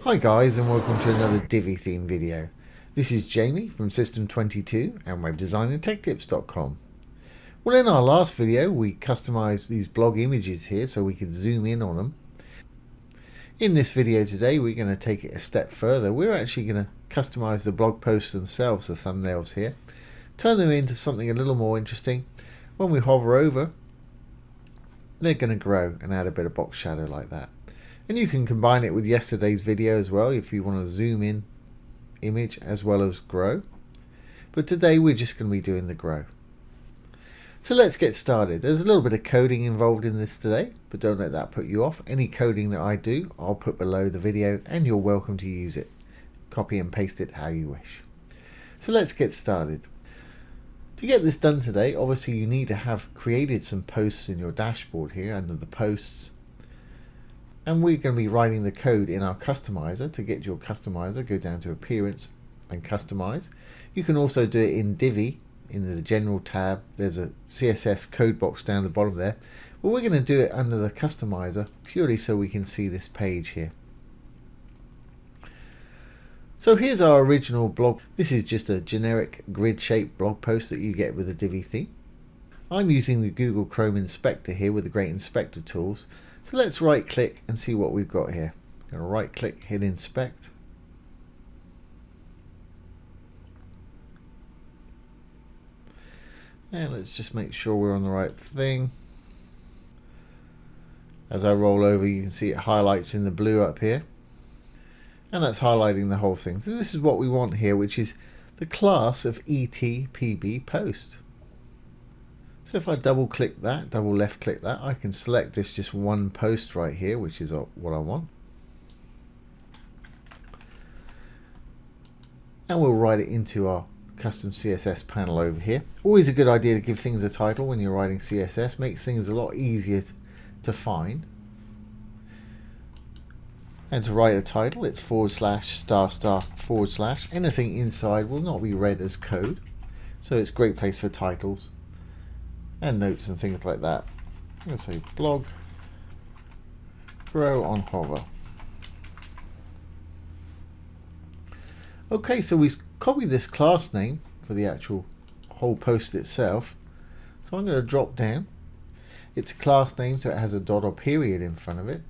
Hi guys, and welcome to another Divi Theme video. This is Jamie from System22 and webdesignandtechtips.com. Well, in our last video we customized these blog images here so we could zoom in on them. In this video today we're going to take it a step further. We're actually going to customize the blog posts themselves, the thumbnails here, turn them into something a little more interesting. When we hover over, they're going to grow and add a bit of box shadow like that. And you can combine it with yesterday's video as well if you want to zoom in image as well as grow. But today we're just going to be doing the grow. So let's get started. There's a little bit of coding involved in this today, but don't let that put you off. Any coding that I do, I'll put below the video and you're welcome to use it. Copy and paste it how you wish. So let's get started. To get this done today, obviously you need to have created some posts in your dashboard here under the posts. And we're going to be writing the code in our customizer. To get your customizer, go down to Appearance and Customize. You can also do it in Divi, in the General tab. There's a CSS code box down the bottom there. But we're going to do it under the customizer purely so we can see this page here. So here's our original blog. This is just a generic grid-shaped blog post that you get with the Divi theme. I'm using the Google Chrome Inspector here with the great inspector tools. So let's right click and see what we've got here. I'm going to right click, hit inspect. And let's just make sure we're on the right thing. As I roll over, you can see it highlights in the blue up here. And that's highlighting the whole thing. So this is what we want here, which is the class of ETPB post. So if I double click that, double left click that, I can select this just one post right here, which is what I want. And we'll write it into our custom CSS panel over here. Always a good idea to give things a title when you're writing CSS. Makes things a lot easier to find. And to write a title, it's / */ anything inside will not be read as code. So it's a great place for titles and notes and things like that. I'm going to say blog grow on hover. Okay, so we copied this class name for the actual whole post itself. So I'm going to drop down. It's a class name, so it has a dot or period in front of it.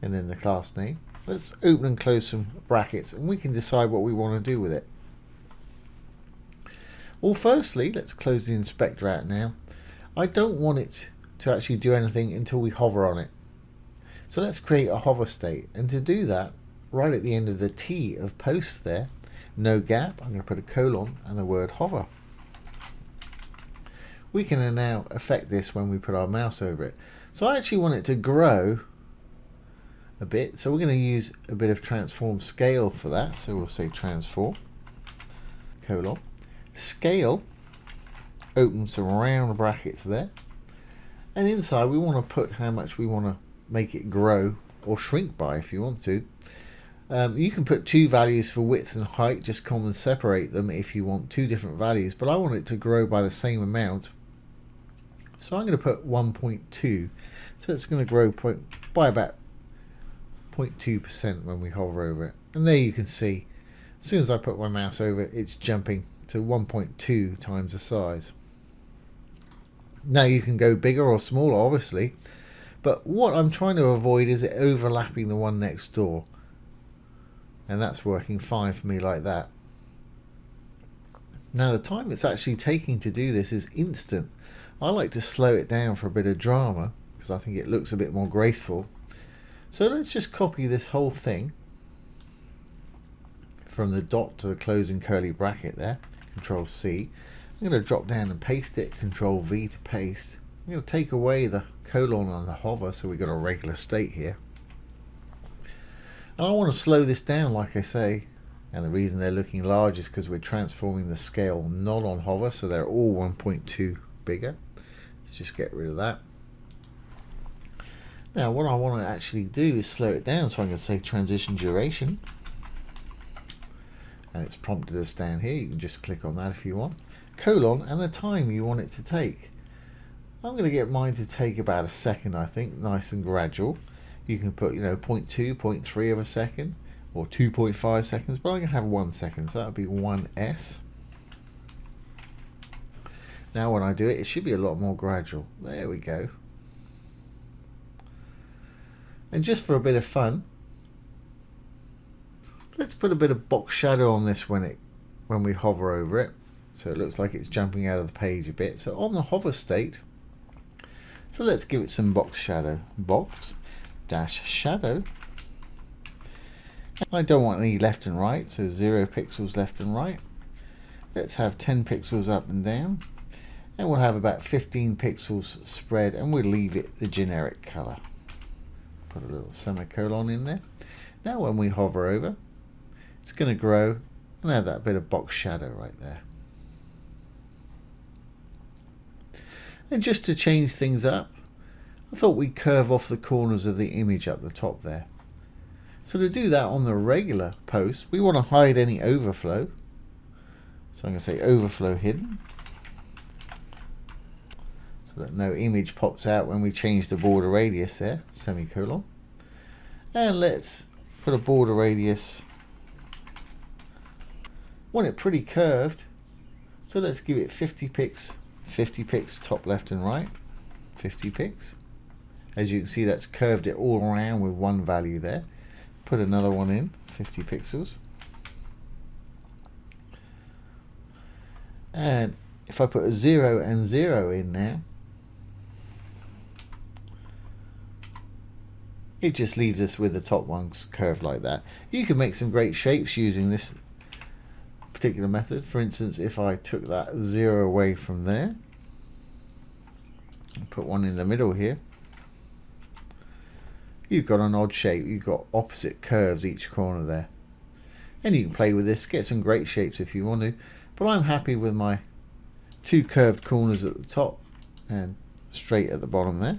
And then the class name. Let's open and close some brackets and we can decide what we want to do with it. Well, firstly, let's close the inspector out now. I don't want it to actually do anything until we hover on it. So let's create a hover state. And to do that, right at the end of the T of post there, no gap, I'm going to put a colon and the word hover. We can now affect this when we put our mouse over it. So I actually want it to grow a bit. So we're going to use a bit of transform scale for that. So we'll say transform, colon. Scale, open some round brackets there, and inside we want to put how much we want to make it grow or shrink by if you want to. You can put two values for width and height, just common separate them if you want two different values, but I want it to grow by the same amount, so I'm going to put 1.2, so it's going to grow by about 0.2% when we hover over it. And there you can see, as soon as I put my mouse over it, it's jumping to 1.2 times the size. Now you can go bigger or smaller obviously, but what I'm trying to avoid is it overlapping the one next door, and that's working fine for me like that. Now the time it's actually taking to do this is instant. I like to slow it down for a bit of drama because I think it looks a bit more graceful. So let's just copy this whole thing from the dot to the closing curly bracket there. Control C. I'm going to drop down and paste it. Control V to paste. I'm going to take away the colon on the hover so we've got a regular state here. And I want to slow this down like I say. And the reason they're looking large is because we're transforming the scale not on hover, so they're all 1.2 bigger. Let's just get rid of that. Now what I want to actually do is slow it down, so I'm going to say transition duration. And it's prompted us down here. You can just click on that if you want. Colon and the time you want it to take. I'm going to get mine to take about a second, I think, nice and gradual. You can put 0.2, 0.3 of a second or 2.5 seconds, but I'm going to have 1 second, so that would be 1s. Now when I do it, it should be a lot more gradual. There we go. And just for a bit of fun, let's put a bit of box shadow on this when we hover over it, so it looks like it's jumping out of the page a bit. So on the hover state, so let's give it some box shadow. Box dash shadow. I don't want any left and right, so 0 pixels left and right. Let's have 10 pixels up and down, and we'll have about 15 pixels spread, and we'll leave it the generic color. Put a little semicolon in there. Now when we hover over, it's going to grow and add that bit of box shadow right there. And just to change things up, I thought we'd curve off the corners of the image up the top there. So to do that on the regular post, we want to hide any overflow. So I'm going to say overflow hidden, so that no image pops out when we change the border radius there, semicolon. And let's put a border radius, want it pretty curved, so let's give it 50 pics top left and right, 50 pics. As you can see, that's curved it all around with one value there. Put another one in, 50 pixels. And if I put a 0 and 0 in there, it just leaves us with the top ones curved like that. You can make some great shapes using this particular method. For instance, if I took that 0 away from there and put one in the middle here, you've got an odd shape. You've got opposite curves each corner there. And you can play with this, get some great shapes if you want to. But I'm happy with my 2 curved corners at the top and straight at the bottom there.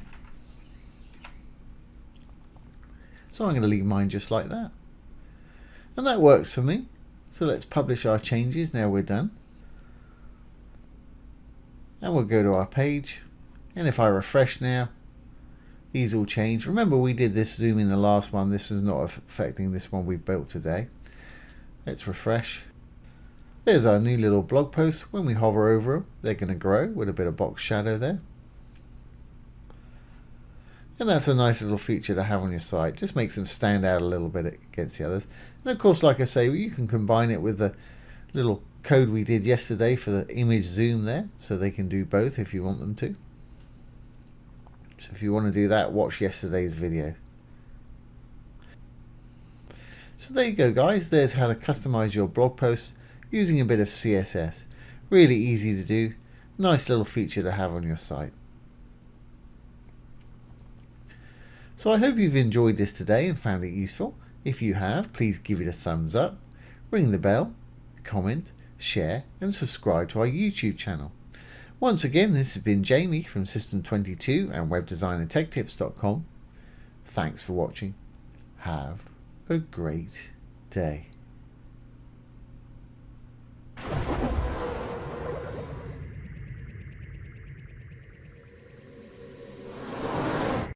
So I'm going to leave mine just like that. And that works for me. So let's publish our changes. Now we're done. And we'll go to our page. And if I refresh now, these all change. Remember, we did this zoom in the last one. This is not affecting this one we've built today. Let's refresh. There's our new little blog posts. When we hover over them, they're going to grow with a bit of box shadow there. And that's a nice little feature to have on your site. Just makes them stand out a little bit against the others. And of course, like I say, you can combine it with the little code we did yesterday for the image zoom there, so they can do both if you want them to. So if you want to do that, watch yesterday's video. So there you go, guys. There's how to customize your blog posts using a bit of CSS. Really easy to do. Nice little feature to have on your site. So I hope you've enjoyed this today and found it useful. If you have, please give it a thumbs up, ring the bell, comment, share and subscribe to our YouTube channel. Once again, this has been Jamie from System22 and webdesignandtechtips.com. Thanks for watching. Have a great day.